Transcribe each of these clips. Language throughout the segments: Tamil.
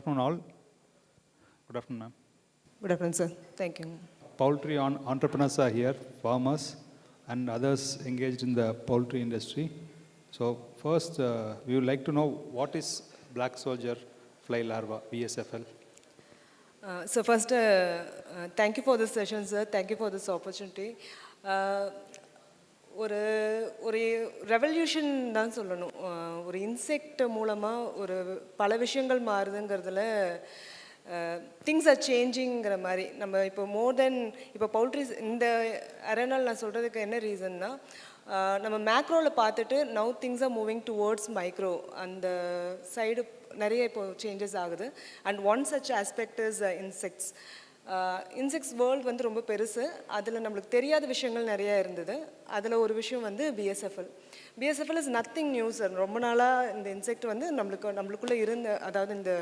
afternoon, all. Good afternoon, ma'am. Good afternoon, sir. Thank you. Poultry entrepreneurs are here, farmers and others engaged in the poultry industry. So first, we would like to know what is black soldier fly larva, BSFL. So first, thank you for this session, sir. Thank you for this opportunity. ஒரு ஒரு ரெவல்யூஷன் தான் சொல்லணும். ஒரு இன்செக்ட் மூலமாக ஒரு பல விஷயங்கள் மாறுதுங்கிறதுல திங்ஸ் ஆர் சேஞ்சிங்கிற மாதிரி நம்ம இப்போ மோர் தென் இப்போ பவுல்ட்ரிஸ் இந்த அரேனால் நான் சொல்கிறதுக்கு என்ன ரீசன்னா நம்ம மேக்ரோவில் பார்த்துட்டு now things are moving towards micro அந்த சைடு நிறைய இப்போ சேஞ்சஸ் ஆகுது. And one such aspect is insects. Insects world வந்து ரொம்ப பெருசு. அதில் நம்மளுக்கு தெரியாத விஷயங்கள் நிறையா இருந்தது. அதில் ஒரு விஷயம் வந்து பிஎஸ்எஃப்எல். பிஎஸ்எஃப்எல் இஸ் நத்திங் நியூ சார். ரொம்ப நாளாக இந்த இன்செக்ட் வந்து நம்மளுக்குள்ளே இருந்த, அதாவது இந்த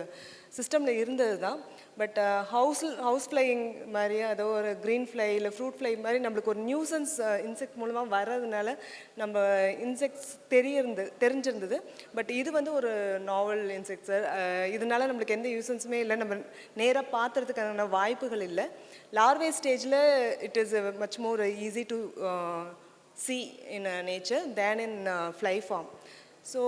சிஸ்டமில் இருந்தது தான். பட் ஹவுஸ் ஃப்ளையிங் மாதிரி, அதோ ஒரு க்ரீன் ஃப்ளை இல்லை ஃப்ரூட் ஃப்ளை மாதிரி நம்மளுக்கு ஒரு நியூசன்ஸ் இன்செக்ட் மூலமாக வர்றதுனால நம்ம இன்செக்ட்ஸ் தெரிஞ்சிருந்தது. பட் இது வந்து ஒரு நாவல் இன்செக்ட் சார். இதனால நம்மளுக்கு எந்த யூசன்ஸுமே இல்லை, நம்ம நேராக பார்த்துறதுக்கான வாய்ப்புகள் இல்லை. லார்வே ஸ்டேஜில் it is much more easy to see in nature than in fly form. So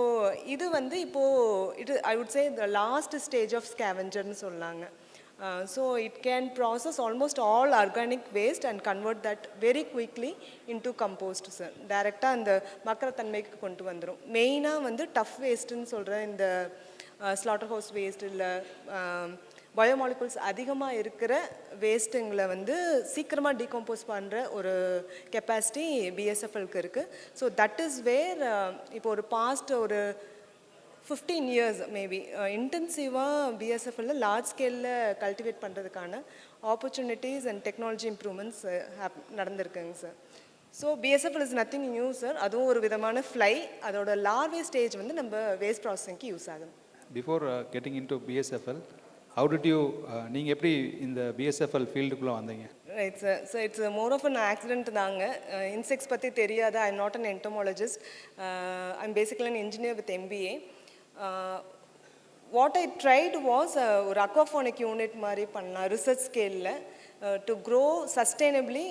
இது வந்து இப்போது I would say the last stage of scavenger னு சொல்லாங்க. So it can process almost all organic waste and convert that very quickly into compost sir. டைரெக்டாக அந்த மக்கிற தன்மைக்கு கொண்டு வந்துடும். மெயினாக வந்து டஃப் வேஸ்ட்டுன்னு சொல்கிற இந்த ஸ்லாட்டர் ஹவுஸ் வேஸ்ட் இல்லை பயோமாலிகுல்ஸ் அதிகமாக இருக்கிற வேஸ்ட்டுங்களை வந்து சீக்கிரமாக டீகம்போஸ் பண்ணுற ஒரு கெப்பாசிட்டி பிஎஸ்எஃப்எல்க்கு இருக்குது. ஸோ தட் இஸ் வேர் இப்போ ஒரு பாஸ்ட் ஒரு 15 years மேபி இன்டென்சிவாக பிஎஸ்எஃப்எல்ல லார்ஜ் ஸ்கேலில் கல்டிவேட் பண்ணுறதுக்கான ஆப்பர்ச்சுனிட்டிஸ் அண்ட் டெக்னாலஜி இம்ப்ரூவ்மெண்ட்ஸ் நடந்திருக்குங்க sir. So BSFL is nothing new sir. அதுவும் ஒரு விதமான ஃப்ளை. அதோட லார்வே ஸ்டேஜ் வந்து நம்ம வேஸ்ட் ப்ராசஸிங்க்கு யூஸ் ஆகும். Before getting into BSFL, how did you நீங்கள் எப்படி இந்த பிஎஸ்எஃப்எல் ஃபீல்டுக்குள்ளே வந்தீங்க? Right sir. So it's more of an accident தாங்க. இன்செக்ட்ஸ் பற்றி தெரியாத. I am not an entomologist. I am basically an engineer with MBA. What I tried was ஒரு அக்வாஃபானிக் யூனிட் மாதிரி பண்ணலாம் ரிசர்ச் ஸ்கேலில் to grow sustainably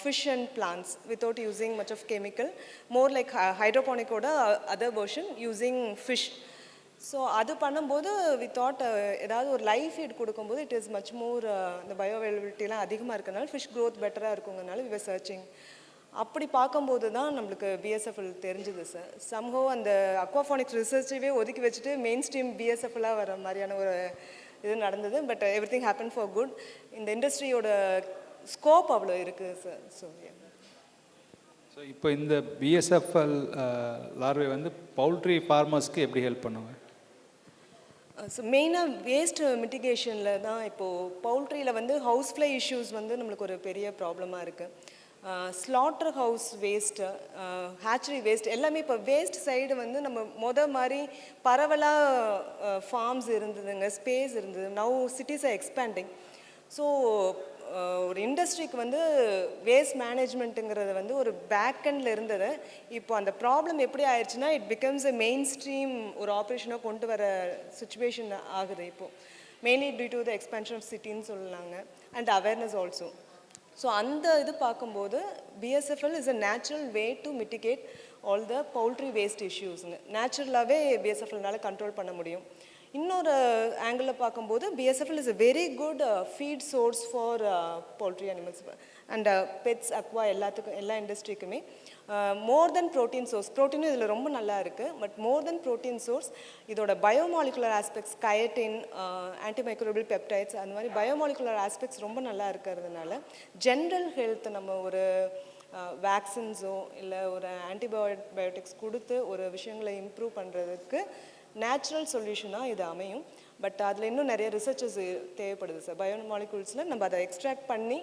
fish and plants without using much of chemical, more like hydroponic oda other version using fish. So அது பண்ணும்போது வி தாட் ஏதாவது ஒரு லைஃப் ஃபீட் கொடுக்கும்போது இட் இஸ் மச் மோர் இந்த பயோஅவைலபிலிட்டிலாம் அதிகமாக இருக்கிறதுனால ஃபிஷ் க்ரோத் பெட்டராக இருக்குங்கிறனால வி வர் சர்ச்சிங். அப்படி பார்க்கும்போது தான் நம்மளுக்கு பிஎஸ்எஃப்எல் தெரிஞ்சுது சார். சம்ஹோ அந்த அக்வாஃபானிக்ஸ் ரிசர்ச்சவே ஒதுக்கி வச்சுட்டு மெயின் ஸ்ட்ரீம் பிஎஸ்எஃப்எல்லாக வர மாதிரியான ஒரு இது நடந்தது. But every thing happen for good. இந்த இண்டஸ்ட்ரியோட ஸ்கோப் அவ்வளோ இருக்குது சார். ஸோ இப்போ இந்த பிஎஸ்எஃப்எல் லார்வே வந்து பவுல்ட்ரி ஃபார்மர்ஸ்க்கு எப்படி ஹெல்ப் பண்ணுவாங்க? ஸோ மெயினாக வேஸ்ட் மிட்டிகேஷனில் தான் இப்போது பவுல்ட்ரியில் வந்து ஹவுஸ் ஃப்ளை இஷ்யூஸ் வந்து நம்மளுக்கு ஒரு பெரிய ப்ராப்ளமாக இருக்குது. Slaughter house waste, hatchery waste எல்லாமே இப்போ வேஸ்ட் சைடு வந்து நம்ம மாதிரி பரவலாக ஃபார்ம்ஸ் இருந்ததுங்க, ஸ்பேஸ் இருந்தது. Now cities are expanding. So ஒரு இண்டஸ்ட்ரிக்கு வந்து வேஸ்ட் மேனேஜ்மெண்ட்டுங்கிறது வந்து ஒரு பேக்கெண்டில் இருந்தது. இப்போ அந்த ப்ராப்ளம் எப்படி ஆயிடுச்சுன்னா it becomes a mainstream ஒரு ஆப்ரேஷனாக கொண்டு வர சுச்சுவேஷன் ஆகுது இப்போது. Mainly due to the expansion of சிட்டின்னு சொல்லலாங்க அண்ட் அவேர்னஸ் ஆல்சோ. ஸோ அந்த இது பார்க்கும்போது BSFL is a natural way to mitigate all the poultry waste இஷ்யூஸுங்க. நேச்சுரலாகவே பிஎஸ்எஃப்எல்னால கண்ட்ரோல் பண்ண முடியும். இன்னொரு ஆங்கிளில் பார்க்கும்போது BSFL is a very good feed source for poultry animals and pets, aqua எல்லாத்துக்கும், எல்லா இண்டஸ்ட்ரிக்குமே. மோர் தென் ப்ரோட்டீன் சோர்ஸ். ப்ரோட்டீனும் இதில் ரொம்ப நல்லா இருக்குது. But more then protein source இதோட பயோமாலிகுலர் ஆஸ்பெக்ட்ஸ், கயட்டின், ஆன்டிமைக்ரோபியல் பெப்டைட்ஸ், அந்த மாதிரி பயோமாலிகுலர் ஆஸ்பெக்ட்ஸ் ரொம்ப நல்லா இருக்கிறதுனால ஜென்ரல் ஹெல்த் நம்ம ஒரு வேக்சின்ஸோ இல்லை ஒரு ஆன்டிபயோட்டிக்ஸ் கொடுத்து ஒரு விஷயங்களை இம்ப்ரூவ் பண்ணுறதுக்கு நேச்சுரல் சொல்யூஷனாக இது அமையும். பட் அதில் இன்னும் நிறைய ரிசர்ச்சஸ் தேவைப்படுது சார். பயோமாலிகுல்ஸில் நம்ம அதை எக்ஸ்ட்ராக்ட் பண்ணி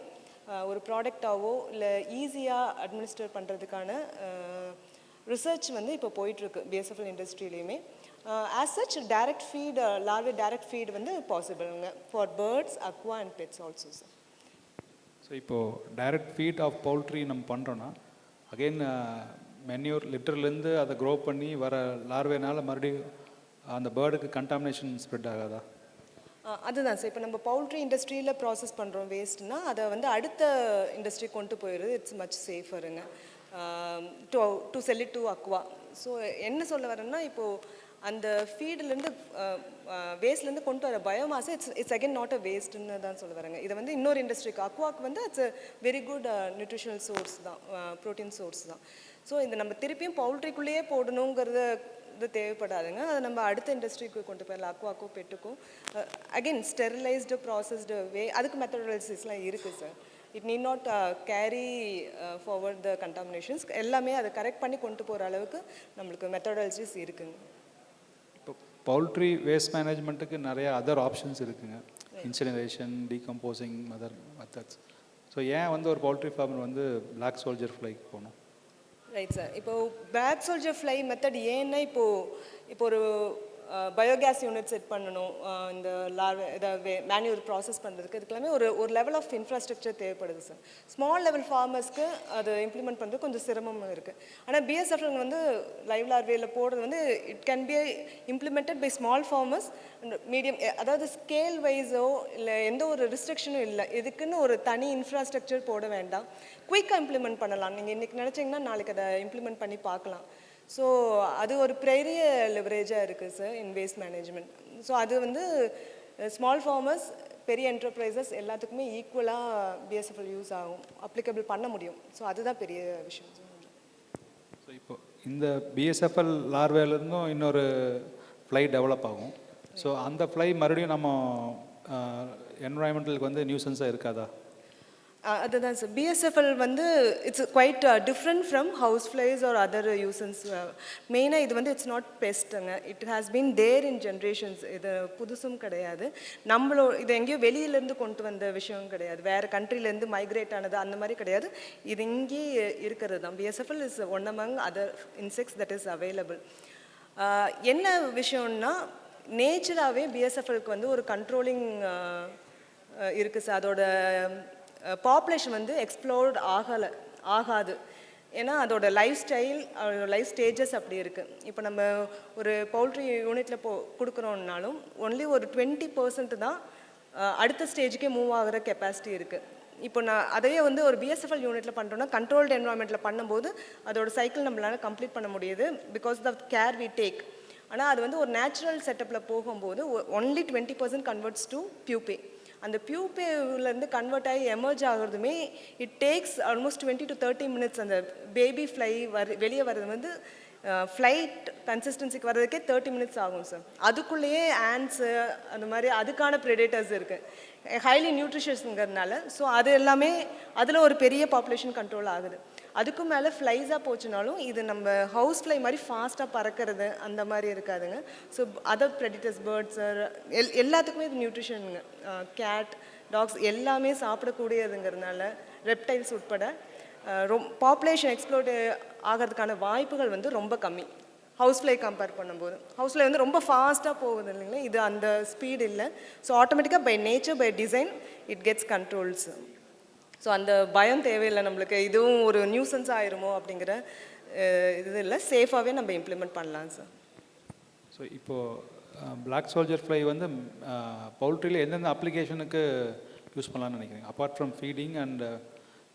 ஒரு ப்ராடக்டாவோ இல்லை ஈஸியாக அட்மினிஸ்டர் பண்ணுறதுக்கான ரிசர்ச் வந்து இப்போ போயிட்டுருக்கு பிஎஸ்எஃப்எல் இண்டஸ்ட்ரியிலையுமே. As such direct feed, larvae direct feed வந்து பாசிபிளுங்க for birds, aqua and pets also sir. So இப்போது டைரக்ட் ஃபீட் ஆஃப் பவுல்ட்ரி நம்ம பண்ணுறோன்னா அகெயின் மென்யூர் லிட்டர்லேருந்து அதை க்ரோ பண்ணி வர லார்வேனால் மறுபடியும் அந்த பேர்டுக்கு கண்டாமினேஷன் ஸ்ப்ரெட் ஆகாதா? அதுதான் சார். இப்போ நம்ம பவுல்ட்ரி இண்டஸ்ட்ரியில் ப்ராசஸ் பண்ணுறோம் வேஸ்ட்னா அதை வந்து அடுத்த இண்டஸ்ட்ரி கொண்டு போயிடுது. இட்ஸ் மச் சேஃபருங்க to sell it to aqua. So என்ன சொல்ல வரேன்னா, இப்போது அந்த ஃபீல்டுலேருந்து வேஸ்ட்லேருந்து கொண்டு வர biomass it's again not a வேஸ்ட்டுன்னு தான் சொல்ல வரேங்க. இதை வந்து இன்னொரு இண்டஸ்ட்ரிக்கு அக்வாக்கு வந்து it's a very good nutritional source தான், ப்ரோட்டீன் சோர்ஸ் தான். ஸோ இது நம்ம திருப்பியும் பவுல்ட்ரிக்குள்ளேயே போடணுங்கிறத இது தேவைப்படாதுங்க. அதை நம்ம அடுத்த இண்டஸ்ட்ரிக்கு கொண்டு போயிடலாம், அக்வாக்கோ பெட்டுக்கோ. அகெயின் ஸ்டெரிலைஸ்டு ப்ராசஸ்டு அதுக்கு மெத்தடாலஜிஸ்லாம் இருக்குது sir. It need not carry forward the contaminations. எல்லாமே அதை கரெக்ட் பண்ணி கொண்டு போகிற அளவுக்கு நம்மளுக்கு மெத்தடாலஜிஸ் இருக்குங்க. இப்போ பவுல்ட்ரி வேஸ்ட் மேனேஜ்மெண்ட்டுக்கு நிறைய அதர் ஆப்ஷன்ஸ் இருக்குங்க, incineration, decomposing, other methods. So ஏன் வந்து ஒரு பவுல்ட்ரி ஃபார்மர் வந்து பிளாக் சோல்ஜர் ஃப்ளைக்கு போகணும்? Right sir. இப்போது பிளாக் சோல்ஜர் ஃப்ளை மெத்தட் ஏன்னா, இப்போ ஒரு பயோகேஸ் யூனிட் செட் பண்ணணும், இந்த இதை மேன்யூர் ப்ராசஸ் பண்ணுறதுக்கு இதுக்கெல்லாமே ஒரு லெவல் ஆஃப் இன்ஃப்ராஸ்ட்ரக்சர் தேவைப்படுது சார். ஸ்மால் லெவல் ஃபார்மர்ஸ்க்கு அதை இம்ப்ளிமெண்ட் பண்ணுறது கொஞ்சம் சிரமமாக இருக்குது. ஆனால் பிஎஸ்எஃப் வந்து லைவ் லார்வேயில் போடுறது வந்து it can be implemented by small farmers, medium, அதாவது ஸ்கேல் வைஸோ இல்லை எந்த ஒரு ரிஸ்ட்ரிக்ஷனும் இல்லை. இதுக்குன்னு ஒரு தனி இன்ஃப்ராஸ்ட்ரக்சர் போட வேண்டாம், குயிக்காக இம்ப்ளிமெண்ட் பண்ணலாம். நீங்கள் இன்றைக்கி நினச்சிங்கன்னா நாளைக்கு அதை இம்ப்ளிமெண்ட் பண்ணி பார்க்கலாம். ஸோ அது ஒரு பெரிய லெவரேஜாக இருக்குது சார் இன் வேஸ்ட் மேனேஜ்மெண்ட். ஸோ அது வந்து ஸ்மால் ஃபார்மர்ஸ், பெரிய என்டர்பிரைசஸ் எல்லாத்துக்குமே ஈக்குவலாக பிஎஸ்எஃப்எல் யூஸ் ஆகும், அப்ளிகபிள் பண்ண முடியும். ஸோ அதுதான் பெரிய விஷயம் சார். ஸோ இப்போ இந்த பிஎஸ்எஃப்எல் லார்வேலேருந்தும் இன்னொரு ஃப்ளை டெவலப் ஆகும். ஸோ அந்த ஃப்ளை மறுபடியும் நம்ம என்வரான்மெண்டலுக்கு வந்து நியூசன்ஸாக இருக்காதா? அதுதான் சார். பிஎஸ்எஃப்எல் வந்து it's quite different from house flies or other யூசன்ஸ். மெயினாக இது வந்து இட்ஸ் நாட் பெஸ்ட்டுங்க. It has been there in generations. இது புதுசும் கிடையாது. இது எங்கேயோ வெளியிலேருந்து கொண்டு வந்த விஷயம் கிடையாது, வேறு கண்ட்ரிலேருந்து மைக்ரேட் ஆனது அந்த மாதிரி கிடையாது. இது இங்கேயே இருக்கிறது தான். BSFL is one among other insects that is available. என்ன விஷயம்னா, நேச்சராகவே பிஎஸ்எஃப்எல்க்கு வந்து ஒரு கண்ட்ரோலிங் இருக்குது சார். அதோட பாப்புலேஷன் வந்து எக்ஸ்ப்ளோர்ட் ஆகாது. ஏன்னா அதோட லைஃப் ஸ்டைல், அதோட லைஃப் ஸ்டேஜஸ் அப்படி இருக்குது. இப்போ நம்ம ஒரு பவுல்ட்ரி யூனிட்டில் கொடுக்குறோன்னாலும் ஒன்லி ஒரு 20% தான் அடுத்த ஸ்டேஜுக்கே மூவ் ஆகிற கெப்பாசிட்டி இருக்குது. இப்போ நான் அதையே வந்து ஒரு பிஎஸ்எஃப்எல் யூனிட்டில் பண்ணுறோன்னா கண்ட்ரோல்டு என்வரான்மெண்ட்டில் பண்ணும்போது அதோட சைக்கிள் நம்மளால் கம்ப்ளீட் பண்ண முடியுது, because the care we take. ஆனால் அது வந்து ஒரு நேச்சுரல் செட்டப்பில் போகும்போது ஒன்லி 20% கன்வெர்ட்ஸ் டு பியூபே. அந்த பியூபேலேருந்து கன்வெர்ட் ஆகி எமர்ஜ் ஆகிறதுமே it takes almost 20 to 30 minutes. அந்த பேபி ஃப்ளை வெளியே வர்றது வந்து ஃப்ளைட் கன்சிஸ்டன்சிக்கு வர்றதுக்கே 30 minutes ஆகும் சார். அதுக்குள்ளேயே ஆண்ட்ஸு அந்த மாதிரி அதுக்கான ப்ரெடேட்டர்ஸ் இருக்குது, ஹைலி நியூட்ரிஷியஸ்ங்கிறதுனால. ஸோ அது எல்லாமே அதில் ஒரு பெரிய பாப்புலேஷன் கண்ட்ரோல் ஆகுது. அதுக்கும் மேலே ஃப்ளைஸாக போச்சுனாலும் இது நம்ம ஹவுஸ் ஃப்ளை மாதிரி ஃபாஸ்ட்டாக பறக்கிறது அந்த மாதிரி இருக்காதுங்க. ஸோ அதர் ப்ரெடிட்டர்ஸ், பேர்ட்ஸ், எல்லாத்துக்குமே இது நியூட்ரிஷனுங்க. கேட், டாக்ஸ் எல்லாமே சாப்பிடக்கூடியதுங்கிறதுனால, ரெப்டைல்ஸ் உட்பட பாப்புலேஷன் எக்ஸ்ப்ளோர்ட் ஆகிறதுக்கான வாய்ப்புகள் வந்து ரொம்ப கம்மி ஹவுஸ் ஃப்ளை கம்பேர் பண்ணும்போது. ஹவுஸ் ஃப்ளை வந்து ரொம்ப ஃபாஸ்ட்டாக போகுது இல்லைங்களா, இது அந்த ஸ்பீடு இல்லை. ஸோ ஆட்டோமேட்டிக்காக by nature, by design it gets controls. So அந்த பயம் தேவையில்லை நம்மளுக்கு, இதுவும் ஒரு நியூசன்ஸ் ஆயிருமோ அப்படிங்கிற இது இல்லை, சேஃபாகவே நம்ம இம்ப்ளிமெண்ட் பண்ணலாம் சார். ஸோ இப்போது பிளாக் சோல்ஜர் ஃப்ளை வந்து பவுல்ட்ரியில் எந்தெந்த அப்ளிகேஷனுக்கு யூஸ் பண்ணலான்னு நினைக்கிறீங்க? அப்பார்ட் ஃப்ரம் ஃபீடிங் அண்ட்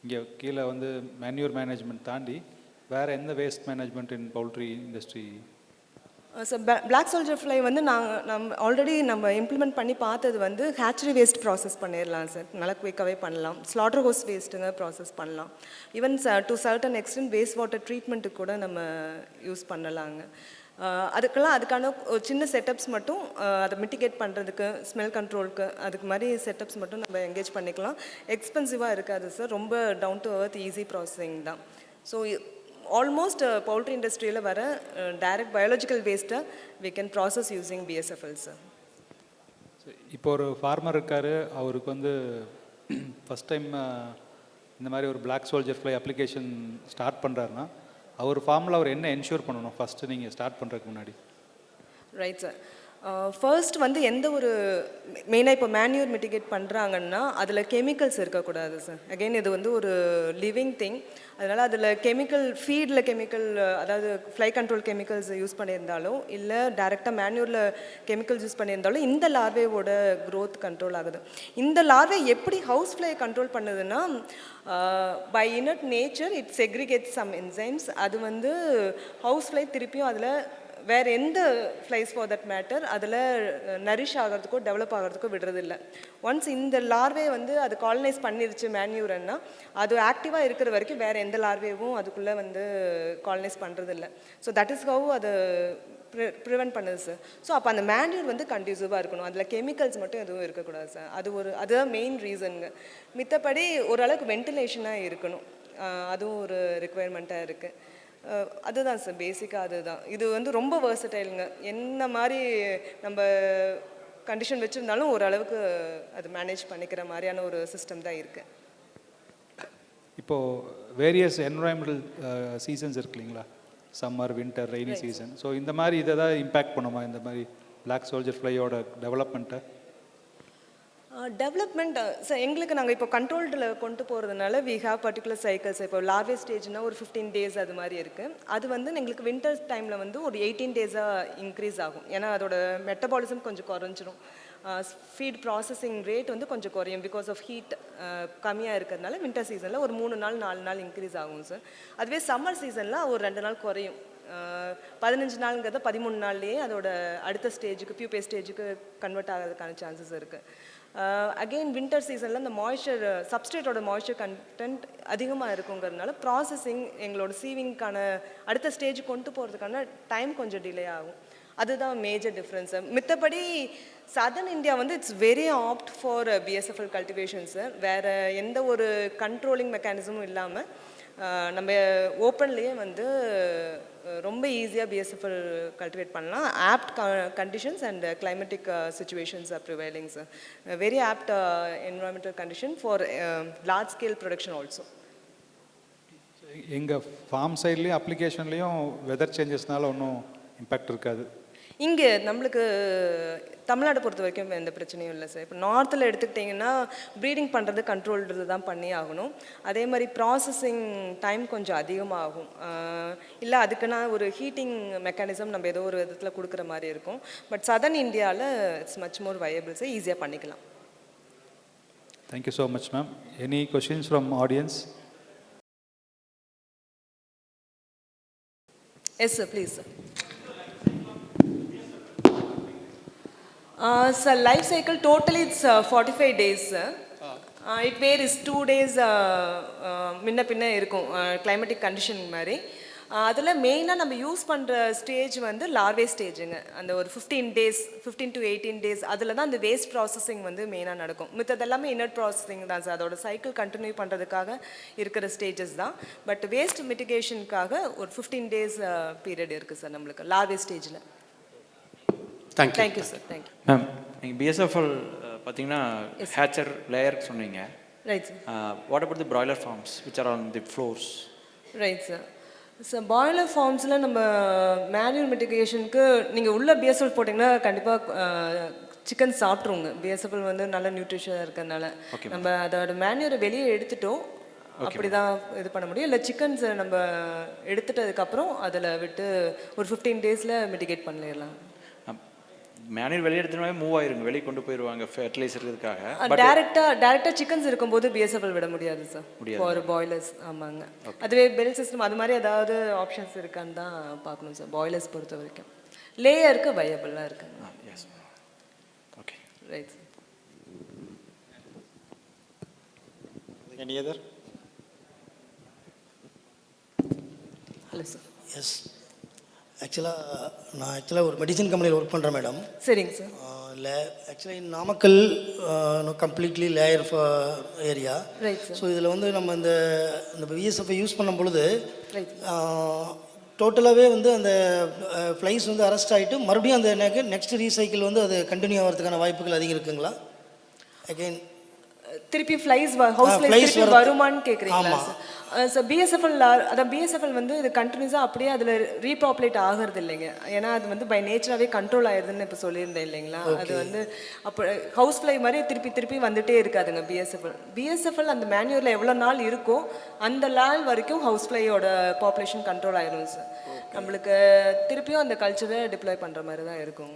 இங்கே கீழே வந்து மேன்யூர் மேனேஜ்மெண்ட் தாண்டி வேறு எந்த waste management in poultry industry? Sir black soldier fly வந்து நம்ம ஆல்ரெடி இம்ப்ளிமெண்ட் பண்ணி பார்த்தது வந்து ஹேச்சரி வேஸ்ட் ப்ராசஸ் பண்ணிடலாம் சார், நல்லா குயிக்காகவே பண்ணலாம். ஸ்லாட்டர் ஹவுஸ் வேஸ்ட்டுங்க ப்ராசஸ் பண்ணலாம். Even to certain extent waste water ட்ரீட்மெண்ட்டுக்கு கூட நம்ம யூஸ் பண்ணலாங்க. அதுக்கான ஒரு சின்ன செட்டப்ஸ் மட்டும், அதை மிட்டிகேட் பண்ணுறதுக்கு, ஸ்மெல் கண்ட்ரோலுக்கு, அதுக்கு மாதிரி செட்டப்ஸ் மட்டும் நம்ம என்கேஜ் பண்ணிக்கலாம். எக்ஸ்பென்சிவாக இருக்காது சார், ரொம்ப down to earth easy processing தான். ஸோ ஆல்மோஸ்ட் பவுல்ட்ரி இண்டஸ்ட்ரியில் வர டைரக்ட் பயாலஜிக்கல் வேஸ்ட்டை we can process using BSFL sir. இப்போ ஒரு ஃபார்மர் இருக்கார், அவருக்கு வந்து ஃபஸ்ட் டைம் இந்த மாதிரி ஒரு black soldier fly application start பண்ணுறாருன்னா அவர் ஃபார்மில் அவர் என்ன என்ஷூர் பண்ணணும் ஃபஸ்ட்டு நீங்கள் ஸ்டார்ட் பண்ணுறதுக்கு முன்னாடி? Right sir. ஃபர்ஸ்ட் வந்து எந்த ஒரு மெயினாக இப்போ மேன்யூர் மிட்டிகேட் பண்ணுறாங்கன்னா அதில் கெமிக்கல்ஸ் இருக்கக்கூடாது சார். அகெயின் இது வந்து ஒரு லிவிங் திங், அதனால் அதில் கெமிக்கல் ஃபீடில் கெமிக்கல், அதாவது ஃப்ளை கண்ட்ரோல் கெமிக்கல்ஸ் யூஸ் பண்ணியிருந்தாலும் இல்லை டைரெக்டாக மேன்யூரில் கெமிக்கல்ஸ் யூஸ் பண்ணியிருந்தாலும் இந்த லார்வேவோட க்ரோத் கண்ட்ரோல் ஆகுது. இந்த லார்வே எப்படி ஹவுஸ் ஃப்ளை கண்ட்ரோல் பண்ணுதுன்னா, by innate nature it secretes some enzymes. அது வந்து ஹவுஸ் ஃப்ளை திருப்பியும் அதில் வேறு எந்த ஃப்ளைஸ் ஃபார் தட் மேட்டர் அதில் நரிஷ் ஆகிறதுக்கோ டெவலப் ஆகிறதுக்கோ விடுறதில்ல. ஒன்ஸ் இந்த லார்வே வந்து அது காலனைஸ் பண்ணிருச்சு மேன்யூரன்னா, அது ஆக்டிவாக இருக்கிற வரைக்கும் வேறு எந்த லார்வேவும் அதுக்குள்ளே வந்து காலனைஸ் பண்ணுறதில்ல. ஸோ தட் இஸ் ஹவு அது ப்ரிவென்ட் பண்ணுது சார். ஸோ அப்போ அந்த மேன்யூர் வந்து கண்டியூசிவாக இருக்கணும், அதில் கெமிக்கல்ஸ் மட்டும் எதுவும் இருக்கக்கூடாது சார். அதுதான் மெயின் ரீசனுங்க. மித்தபடி ஓரளவுக்கு வென்டிலேஷனாக இருக்கணும், அதுவும் ஒரு ரெக்குயர்மெண்ட்டாக இருக்குது. அதுதான் சார் பேசிக்காக அதுதான். இது வந்து ரொம்ப வேர்சடைலுங்க, என்ன மாதிரி நம்ம கண்டிஷன் வச்சுருந்தாலும் ஓரளவுக்கு அது மேனேஜ் பண்ணிக்கிற மாதிரியான ஒரு சிஸ்டம் தான் இருக்குது. இப்போது வேரியஸ் என்வரான்மெண்டல் சீசன்ஸ் இருக்கு இல்லைங்களா, summer, winter, rainy season. So இந்த மாதிரி இதை தான் இம்பேக்ட் பண்ணுமா இந்த மாதிரி பிளாக் சோல்ஜர் ஃப்ளையோட டெவலப்மெண்ட்டை? டெவலப்மெண்ட் சார் எங்களுக்கு நாங்கள் இப்போ கண்ட்ரோல்டில் கொண்டு போகிறதுனால வி ஹேவ் பர்டிகுலர் சைக்கிள்ஸ். இப்போ லார்வே ஸ்டேஜ்னால் ஒரு 15 days அது மாதிரி இருக்குது. அது வந்து எங்களுக்கு வின்டர் டைமில் வந்து ஒரு 18 days-ஆக இன்க்ரீஸ் ஆகும். ஏன்னா அதோட மெட்டபாலிசம் கொஞ்சம் குறைஞ்சிரும், ஃபீட் ப்ராசஸிங் ரேட் வந்து கொஞ்சம் குறையும். பிகாஸ் ஆஃப் ஹீட் கம்மியாக இருக்கிறதுனால வின்டர் சீசனில் ஒரு 3 நாள் 4 நாள் இன்க்ரீஸ் ஆகும் சார். அதுவே சம்மர் சீசனில் ஒரு 2 நாள் குறையும். 15 நாளுங்கிறத 13 நாள்லேயே அதோட அடுத்த ஸ்டேஜுக்கு பியூபே ஸ்டேஜுக்கு கன்வெர்ட் ஆகிறதுக்கான சான்சஸ் இருக்குது. அகெயின் வின்டர் சீசனில் இந்த மாய்ஸ்சர் சப்ஸ்ட்ரேட்டோட மாய்ஸ்சர் கண்டென்ட் அதிகமாக இருக்குங்கிறதுனால ப்ராசஸிங் எங்களோட சீவிங்க்கான அடுத்த ஸ்டேஜ் கொண்டு போகிறதுக்கான டைம் கொஞ்சம் டிலே ஆகும். அதுதான் மேஜர் டிஃப்ரென்ஸு. மித்தபடி சதர்ன் இந்தியா வந்து it's very apt for BSFL cultivation sir. வேறு எந்த ஒரு கண்ட்ரோலிங் மெக்கானிசமும் இல்லாமல் நம்ம ஓப்பன்லேயே வந்து ரொம்ப ஈஸியாக பிஎஸ்எஃப்எல் கல்டிவேட் பண்ணலாம். Apt conditions and climatic situations are prevailing sir. Very apt environmental condition for large scale production also. எங்கள் ஃபார்ம் சைட்லேயும் அப்ளிகேஷன்லேயும் வெதர் சேஞ்சஸ்னால ஒன்றும் இம்பேக்ட் இருக்காது. இங்கே நம்மளுக்கு தமிழ்நாடு பொறுத்த வரைக்கும் எந்த பிரச்சனையும் இல்லை சார். இப்போ நார்த்தில் எடுத்துக்கிட்டிங்கன்னா ப்ரீடிங் பண்ணுறது கண்ட்ரோல்றது தான் பண்ணி ஆகணும். அதே மாதிரி ப்ராசஸிங் டைம் கொஞ்சம் அதிகமாகும். இல்லை அதுக்குன்னா ஒரு ஹீட்டிங் மெக்கானிசம் நம்ம ஏதோ ஒரு விதத்தில் கொடுக்குற மாதிரி இருக்கும். பட் சதர்ன் இந்தியாவில் it's much more viable sir, ஈஸியாக பண்ணிக்கலாம். Thank you so much ma'am. Any questions from audience? Yes sir, please sir. Sir, life cycle totally it's 45 days sir. It varies 2 days முன்ன பின்ன இருக்கும் கிளைமேட்டிக் கண்டிஷன் மாதிரி. அதில் மெயினாக நம்ம யூஸ் பண்ணுற ஸ்டேஜ் வந்து லார்வே ஸ்டேஜுங்க. அந்த ஒரு 15 to 18 days அதில் தான் அந்த வேஸ்ட் ப்ராசஸிங் வந்து மெயினாக நடக்கும். மித்தது எல்லாமே இன்னட் ப்ராசஸிங் தான் சார். அதோட சைக்கிள் கண்டினியூ பண்ணுறதுக்காக இருக்கிற ஸ்டேஜஸ் தான். பட் வேஸ்ட் மிட்டிகேஷனுக்காக ஒரு 15 days பீரியட் இருக்குது சார் நம்மளுக்கு லார்வே ஸ்டேஜில். Thank you sir. Thank you ma'am. நீங்கள் பிஎஸ்எஃப்எல் பார்த்தீங்கன்னா ஹேச்சர் லேயர் சொன்னீங்க. Right sir. What about the broiler farms which are on the floors? Right sir. Sir broiler ஃபார்ம்ஸில் நம்ம மேன்யூர் மிட்டிகேஷனுக்கு நீங்கள் உள்ள பிஎஸ்எஃப்எல் போட்டிங்கன்னா கண்டிப்பாக சிக்கன் சாப்பிட்ருங்க. பிஎஸ்எஃப்எல் வந்து நல்ல நியூட்ரிஷனாக இருக்கிறதுனால நம்ம அதோட மேன்யூரை வெளியே எடுத்துட்டோம் அப்படி தான் இது பண்ண முடியும். இல்லை சிக்கன்ஸை நம்ம எடுத்துட்டதுக்கப்புறம் அதில் விட்டு ஒரு 15 days மிட்டிகேட் பண்ணிடலாம். மேனூர் வெளியே எடுத்துனாவே மூவ் ஆயிருங்க, வெளியே கொண்டு போயிடுவாங்க ஃபெர்டிலைசர் இதுக்காக. டேரெக்டாக சிக்கன்ஸ் இருக்கும்போது பிஎஸ்எஃப்எல் விட முடியாது சார், ஃபார் பாய்லர்ஸ். ஆமாங்க. அதுவே பெல் சிஸ்டம் அது மாதிரி ஏதாவது ஆப்ஷன்ஸ் இருக்கான்னு தான் பார்க்கணும் சார். பாய்லர்ஸ் பொறுத்த வரைக்கும் லேயருக்கு வயபிளாக இருக்குங்க. Yes. Okay, right sir. Any other? Hello sir. Yes, நான் ஒரு மெடிசன் கம்பெனியில் ஒர்க் பண்ணுறேன் மேடம். சரிங்க சார். ஆக்சுவலாக Namakkal completely layer area. Right sir. So இதில் வந்து நம்ம இந்த பிஎஸ்எஃப்ஐ யூஸ் பண்ணும் பொழுது டோட்டலாகவே வந்து அந்த ஃப்ளைஸ் வந்து அரெஸ்ட் ஆகிட்டு மறுபடியும் அந்த நெக்ஸ்ட் ரீசைக்கிள் வந்து அது கண்டினியூ ஆகிறதுக்கான வாய்ப்புகள் அதிகம் இருக்குங்களா? அகெயின் திருப்பி ஃப்ளைஸ் ஹவுஸ் ஃப்ளைஸ் வருமான்னு கேட்குறீங்களா சார்? ஸோ பிஎஸ்எஃப்எல் அதான் பிஎஸ்எஃப்எல் வந்து இது கண்டினியூஸாக அப்படியே அதில் ரீபாப்புலேட் ஆகிறது இல்லைங்க. ஏன்னா அது வந்து பை நேச்சராகவே கண்ட்ரோல் ஆயிடுதுன்னு இப்போ சொல்லியிருந்தேன் இல்லைங்களா. அது வந்து அப்போ ஹவுஸ் ஃப்ளை மாதிரி திருப்பி திருப்பி வந்துட்டே இருக்காதுங்க பிஎஸ்எஃப்எல் அந்த மேன்யூரில் எவ்வளோ நாள் இருக்கோ அந்த நாள் வரைக்கும் ஹவுஸ் ஃப்ளையோட பாப்புலேஷன் கண்ட்ரோல் ஆயிடும் சார். நம்மளுக்கு திருப்பியும் அந்த கல்ச்சரை டிப்ளாய் பண்ணுற மாதிரி தான் இருக்கும்.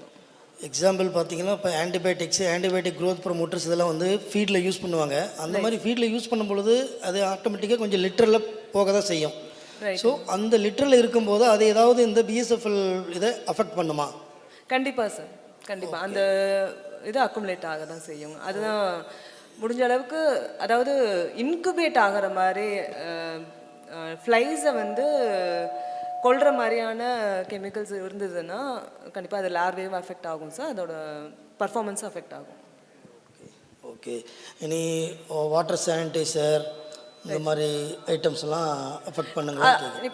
எக்ஸாம்பிள் பார்த்தீங்கன்னா இப்போ ஆன்டிபயோட்டிக் க்ரோத் ப்ரொமோட்டர்ஸ் இதெல்லாம் வந்து ஃபீல்டில் யூஸ் பண்ணுவாங்க. அந்த மாதிரி ஃபீல்டில் யூஸ் பண்ணும் பொழுது அது ஆட்டோமேட்டிக்காக கொஞ்சம் லிட்டரில் போக தான் செய்யும். ஸோ அந்த லிட்டரில் இருக்கும்போது அது ஏதாவது இந்த பிஎஸ்எஃப்எல் இதை அஃபெக்ட் பண்ணுமா? கண்டிப்பாக சார், கண்டிப்பாக அந்த இது அக்குமுலேட் ஆக தான் செய்யும். அதுதான் முடிஞ்ச அளவுக்கு, அதாவது இன்குபேட் ஆகிற மாதிரி ஃப்ளைஸை வந்து கொள்கிற மாதிரியான கெமிக்கல்ஸ் இருந்ததுன்னா கண்டிப்பாக அது லார்வேவும் அஃபெக்ட் ஆகும் சார், அதோட பர்ஃபார்மன்ஸும் அஃபெக்ட் ஆகும். ஓகே, இனி வாட்டர் சானிடைசர் இந்த மாதிரி ஐட்டம்ஸ்லாம் அஃபெக்ட் பண்ணுங்களா?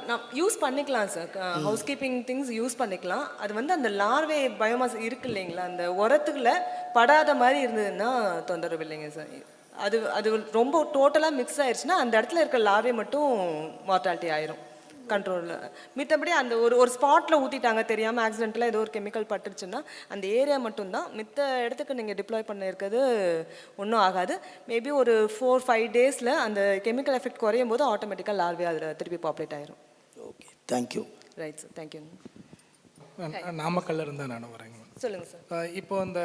நான் யூஸ் பண்ணிக்கலாம் sir, house keeping things use பண்ணிக்கலாம். அது வந்து அந்த லார்வே பயோமாஸ் இருக்கு இல்லைங்களா, அந்த உரத்துக்குள்ள படாத மாதிரி இருந்ததுன்னா தொந்தரவு இல்லைங்க சார். அது ரொம்ப டோட்டலாக மிக்ஸ் ஆயிடுச்சுன்னா அந்த இடத்துல இருக்க லார்வே மட்டும் மார்ட்டாலிட்டி ஆயிரும் கண்ட்ரோலில். மித்தபடி அந்த ஒரு ஸ்பாட்டில் ஊற்றிட்டாங்க தெரியாமல் ஆக்சிடென்ட்டில் ஏதோ ஒரு கெமிக்கல் பட்டுருச்சுன்னா அந்த ஏரியா மட்டும்தான். மித்த இடத்துக்கு நீங்கள் டிப்ளாய் பண்ணியிருக்கிறது ஒன்றும் ஆகாது. மேபி ஒரு 4-5 டேஸில் அந்த கெமிக்கல் எஃபெக்ட் குறையும் போது ஆட்டோமேட்டிக்காக லார்வே அதில் திருப்பி பாப்புலேட் ஆயிரும். Okay, thank you. Right sir, thank you. நாமக்கல்ல இருந்தால் நான் வரேங்க. சொல்லுங்கள் சார். இப்போ அந்த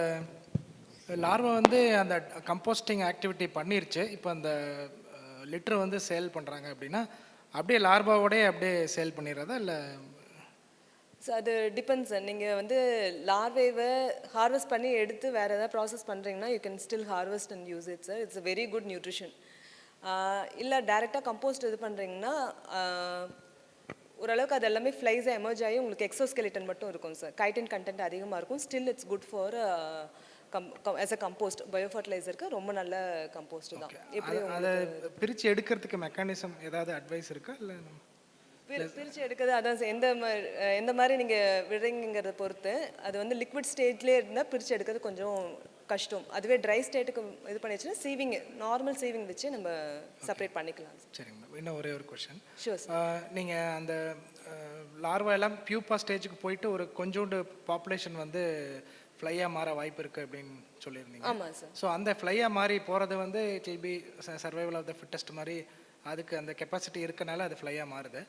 லார்வா வந்து அந்த கம்போஸ்டிங் ஆக்டிவிட்டி பண்ணிருச்சு. இப்போ அந்த லிட்டர் வந்து சேல் பண்ணுறாங்க அப்படின்னா அப்படியே லார்வாவோடய அப்படியே சேல் பண்ணிடுறதா இல்லை? ஸோ அது டிபெண்ட்ஸ் சார். நீங்கள் வந்து லார்வேவை ஹார்வெஸ்ட் பண்ணி எடுத்து வேறு ஏதாவது ப்ராசஸ் பண்ணுறீங்கன்னா you can still harvest and use it sir. It's a very good nutrition. இல்லை டைரெக்டாக கம்போஸ்ட் இது பண்ணுறீங்கன்னா ஓரளவுக்கு அது எல்லாமே ஃப்ளைஸாக எமர்ஜ் ஆகி உங்களுக்கு எக்ஸோஸ்கெலிட்டன் மட்டும் இருக்கும் சார். கைட்டின் கண்டென்ட் அதிகமாக இருக்கும். Still it's good for as a compost, பயோஃபர்டிலைசருக்கு ரொம்ப நல்ல கம்போஸ்ட் தான். எப்படி அதை பிரித்து எடுக்கிறதுக்கு மெக்கானிசம் ஏதாவது அட்வைஸ் இருக்கா இல்லை? பிரித்து எடுக்கிறது அதான் சார், எந்த மாதிரி நீங்கள் விடுறீங்கிறத பொறுத்து. அது வந்து லிக்விட் ஸ்டேஜ்லேயே இருந்தால் பிரித்து எடுக்கிறது கொஞ்சம் கஷ்டம். அதுவே ட்ரை ஸ்டேட்டுக்கு இது பண்ணிடுச்சுன்னா சீவிங், நார்மல் சீவிங் வச்சு நம்ம செப்பரேட் பண்ணிக்கலாம். சரிங்க மேம், இன்னும் ஒரே ஒரு கொஷின். Sure sir. நீங்கள் அந்த லார்வா எல்லாம் பியூப்பா ஸ்டேஜுக்கு போயிட்டு ஒரு கொஞ்சோண்டு பாப்புலேஷன் வந்து ஃப்ளையாக மாற வாய்ப்பு இருக்குது அப்படின்னு சொல்லியிருந்தீங்க. ஆமாம் சார். ஸோ அந்த ஃப்ளையாக மாறி போகிறது வந்து it will be survival of the fittest மாதிரி அதுக்கு அந்த கெப்பாசிட்டி இருக்கனால அது ஃப்ளையாக மாறுது.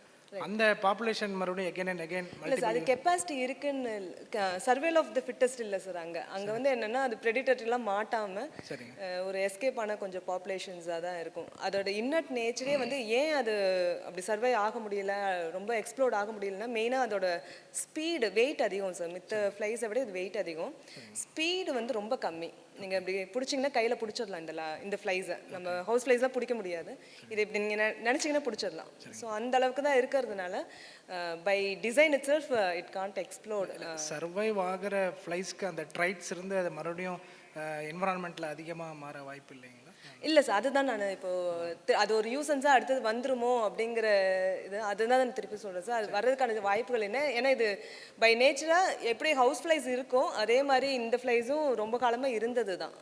அந்த பாப்புலேஷன் மறுபடியும் எகைன் அண்ட் எகைன் இல்லை சார், அது கெப்பாசிட்டி இருக்குன்னு சர்வேல் ஆஃப் த ஃபிட்டஸ்ட் இல்லை சார். அங்கே வந்து என்னென்னா அது ப்ரெடிட்டர்லாம் மாட்டாமல் ஒரு எஸ்கேப் ஆன கொஞ்சம் பாப்புலேஷன்ஸாக தான் இருக்கும். அதோட இன்னட் நேச்சரே வந்து ஏன் அது அப்படி சர்வை ஆக முடியல, ரொம்ப எக்ஸ்ப்ளோர்ட் ஆக முடியலன்னா மெயினாக அதோட ஸ்பீடு, வெயிட் அதிகம் சார். மித்த ஃப்ளைஸை விட இது வெயிட் அதிகம், ஸ்பீடு வந்து ரொம்ப கம்மி. நீங்கள் இப்படி பிடிச்சிங்கன்னா கையில் பிடிச்சிடலாம் இந்த ஃப்ளைஸை. நம்ம ஹவுஸ் ஃப்ளைஸ்லாம் பிடிக்க முடியாது, இதை இப்படி நீங்கள் நினச்சிங்கன்னா பிடிச்சிடலாம். ஸோ அந்த அளவுக்கு தான் இருக்கிறதுனால by design itself it can't explored. Survive ஆகிற ஃப்ளைஸ்க்கு அந்த ட்ரைட்ஸ் இருந்து அது மறுபடியும் என்வரான்மெண்ட்டில் அதிகமாக மாற வாய்ப்பு இல்லைங்களா? இல்லை சார், அதுதான் நான் இப்போது அது ஒரு யூசன்ஸாக அடுத்தது வந்துருமோ அப்படிங்கிற இது, அதுதான் நான் திருப்பி சொல்கிறேன் சார். அது வர்றதுக்கான வாய்ப்புகள் என்ன, ஏன்னா இது பை நேச்சராக எப்படி ஹவுஸ் ஃப்ளைஸ் இருக்கும் அதே மாதிரி இந்த ஃப்ளைஸும் ரொம்ப காலமாக இருந்தது தான்.